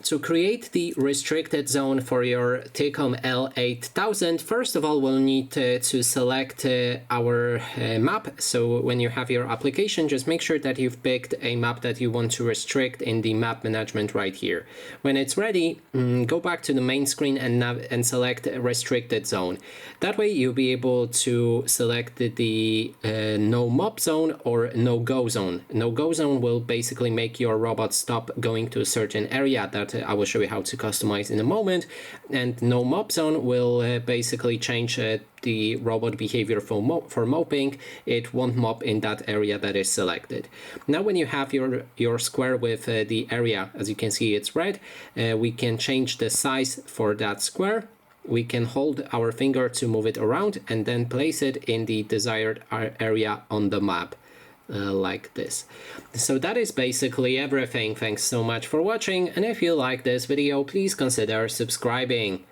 To create the restricted zone for your Tikom L8000, first of all, we'll need to select our map. So when you have your application, just make sure that you've picked a map that you want to restrict in the map management right here. When it's ready, go back to the main screen and select restricted zone. That way you'll be able to select the no mob zone or no go zone. No go zone will basically make your robot stop going to a certain area that I will show you how to customize in a moment, and no mob zone will basically change the robot behavior for moping. It won't mop in that area that is selected. Now when you have your square with the area, as you can see it's red, we can change the size for that square. We can hold our finger to move it around and then place it in the desired area on the map. Like this. So that is basically everything. Thanks so much for watching, and if you like this video, please consider subscribing.